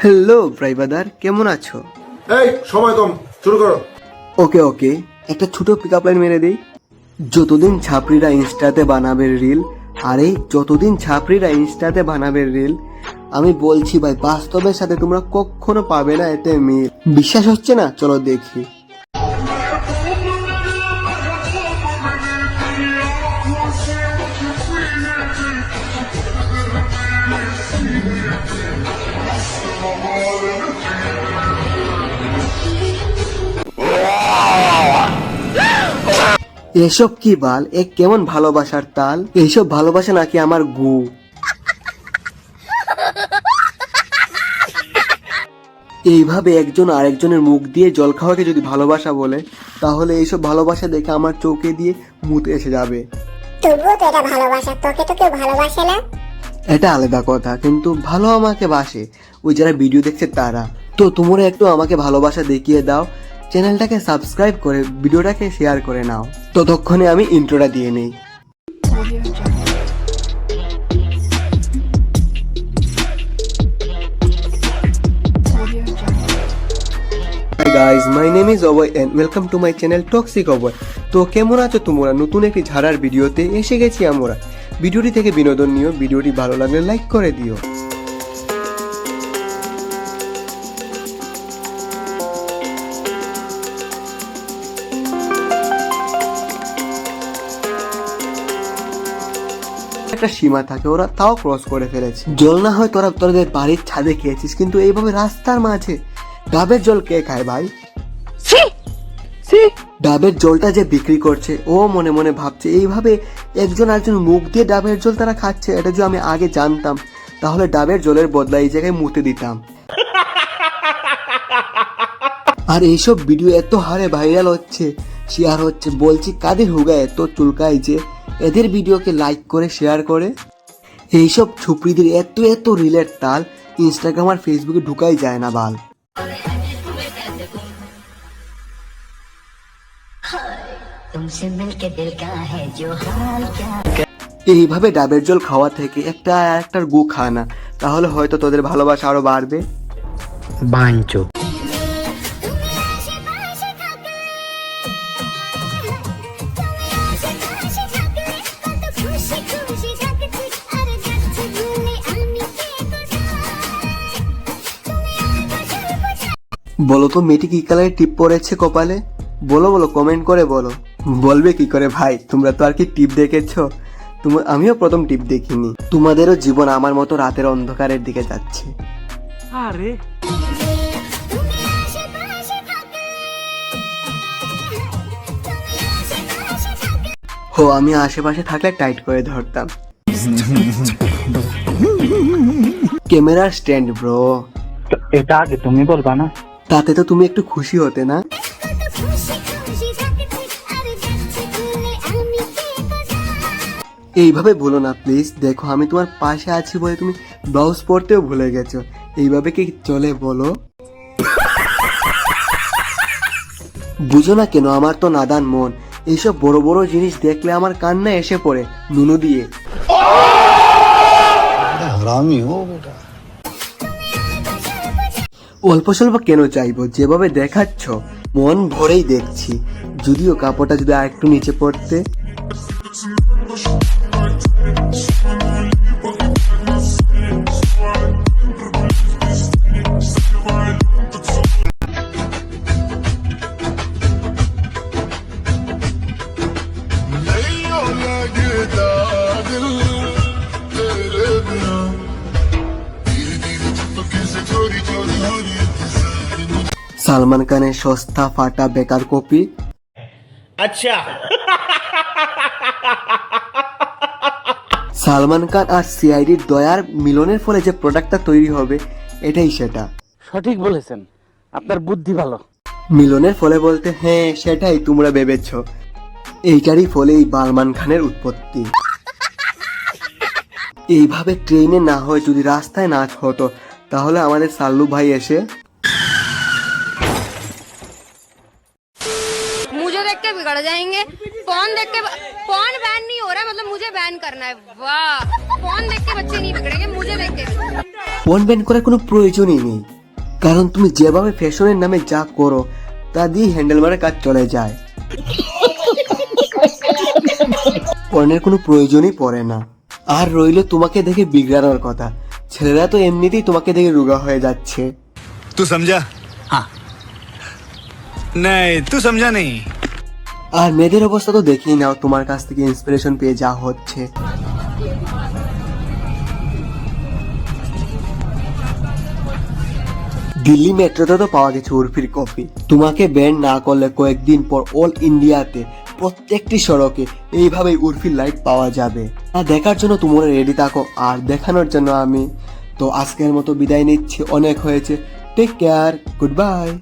Hello brother, কেমন আছো? এই সময় কম, শুরু করো। ওকে একটা ছোট পিকআপ লাইন মেরে দেই। যতদিন ছাপড়িরা ইনস্টাতে বানাবে রিল, আরে যতদিন ছাপড়িরা ইনস্টাতে বানাবে রিল, আমি বলছি ভাই বাস্তবের সাথে তোমরা কখনো পাবে না এতে মিল। বিশ্বাস হচ্ছে না? চলো দেখি। এসব কি বাল, এ কেমন ভালোবাসার তাল? এইসব ভালোবাসা নাকি আমার গু? এইভাবে একজন আরেকজনের মুখ দিয়ে জল খাওয়াকে যদি ভালোবাসা বলে, তাহলে এইসব ভালোবাসা দেখে আমার চোখে দিয়ে মুত এসে যাবে। তবুও তো এটা ভালোবাসা, তোকে তো কেউ ভালোবাসে না। এটা আলাদা কথা, কিন্তু ভালো আমাকে বাসে ওই যারা ভিডিও দেখছে তারা। তো তোমরা একটু আমাকে ভালোবাসা দেখিয়ে দাও, চ্যানেলটাকে সাবস্ক্রাইব করে ভিডিওটাকে শেয়ার করে নাও। ততক্ষণে আমি ইন্ট্রোটা দিয়ে নেই। Hi guys, my name is Oboy and welcome to my channel Toxic Oboy. তো কেমন আছো তোমরা? নতুন একটি ঝাড়ার ভিডিওতে এসে গেছি আমরা। ভিডিওটি থেকে বিনোদন নিও, ভিডিওটি ভালো লাগলে লাইক করে দিও। একটা সীমা থাকে, ওরা তাও ক্রস করে ফেলেছে। জল না হয় তোরা তোদের বাড়ির ছাদে খেয়েছিস, কিন্তু এইভাবে রাস্তার মাঝে ডাবের জল কে খায় ভাই? ডাবের জলটা যে বিক্রি করছে, ও মনে মনে ভাবছে এইভাবে একজন আরেকজন মুখ দিয়ে ডাবের জল তারা খাচ্ছে। এটা যদি আমি আগে জানতাম, তাহলে ডাবের জলের বদলা এই জায়গায় মুতে দিতাম। আর এইসব ভিডিও এত হারে ভাইরাল হচ্ছে, শেয়ার হচ্ছে, বলছি কাদের হুগা এত চুলকায় যে এদের ভিডিওকে লাইক করে শেয়ার করে। এইসব ছুপড়িদের এত এত রিলের তাল ইনস্টাগ্রাম আর ফেসবুকে ঢুকাই যায় না বাল। এইভাবে ডাবের জল খাওয়া থেকে একটা আর একটার গু খা না, তাহলে হয়তো তোদের ভালোবাসা আরো বাড়বে। বাঞ্চো বলো তো মেয়েটি কি কালারের টিপ পরেছে কপালে? বলো বলো, কমেন্ট করে বলো। বলবে কি করে ভাই, তোমরা তো আর কি টিপ দেখেছো? আমিও প্রথম টিপ দেখিনি। তোমাদেরও জীবন আমার মতো রাতের অন্ধকারের দিকে যাচ্ছে। আরে হো, আমি আশেপাশে থাকলে টাইট করে ধরতাম। ক্যামেরার স্ট্যান্ড ব্রো। এটা আগে তুমি বলবা না? তাতে তো তুমি একটু খুশি হতে না? এইভাবে বলো না প্লিজ। দেখো আমি তোমার পাশে আছি বলে তুমি ব্লাউজ পরতেও ভুলে গেছো। এইভাবে কি চলে বলো? বুঝো না কেন? আমার তো নাদান মন, এইসব বড় বড় জিনিস দেখলে আমার কান্না এসে পড়ে নুনু দিয়ে। অল্প স্বল্প কেন চাইবো, যেভাবে দেখাচ্ছ মন ভরেই দেখছি। যদিও কাপড়টা যদি আর একটু নিচে পড়তে। সালমান খানের সস্তা ফাটা বেকার কপি। আচ্ছা, সালমান খান আর সিআইডির দয়ার মিলনের ফলে যে প্রোডাক্টটা তৈরি হবে, এটাই সেটা। সঠিক বলেছেন, আপনার বুদ্ধি ভালো। মিলনের ফলে বলতে হ্যাঁ সেটাই তোমরা ভেবেছ। এইটারই ফলে এই সালমান খানের উৎপত্তি। এইভাবে ট্রেনে না হয় যদি রাস্তায় নাচ হতো, তাহলে আমাদের সাল্লু ভাই এসে मुझे देख के बिगड़ जाएंगे। फोन देख के फोन बैन नहीं हो रहा है, मतलब मुझे बैन करना है। वाह, फोन देख के बच्चे नहीं बिगड़ेंगे, मुझे देख के পর্ন ব্যান করার কোনো প্রয়োজনই নেই, কারণ তুমি যেভাবে ফ্যাশনের নামে যা করো তা দিয়ে হ্যান্ডেল মারা কাজ চলে যায়। পর্নের কোনো প্রয়োজনই পড়ে না। আর রইল তোমাকে দেখে বিগড়ানোর কথা, ছেলেরা তো এমনিতেই তোমাকে দেখে রোগা হয়ে যাচ্ছে। तू समझा? हाँ नहीं तू समझा नहीं। আর মেয়েদের অবস্থা তো দেখেই নাও, তোমার কাছ থেকে ইন্সপিরেশন পেয়ে যা হচ্ছে। দিল্লি মেট্রোতে তো পাওয়া গেছে উর্ফির কফি। তোমাকে ব্যান না করলে কয়েকদিন পর অল ইন্ডিয়াতে প্রত্যেকটি সড়কে এইভাবেই উর্ফির লাইট পাওয়া যাবে। আর দেখার জন্য তোমরা রেডি থাকো, আর দেখানোর জন্য আমি তো আজকের মতো বিদায় নিচ্ছি। অনেক হয়েছে, টেক কেয়ার, গুড বাই।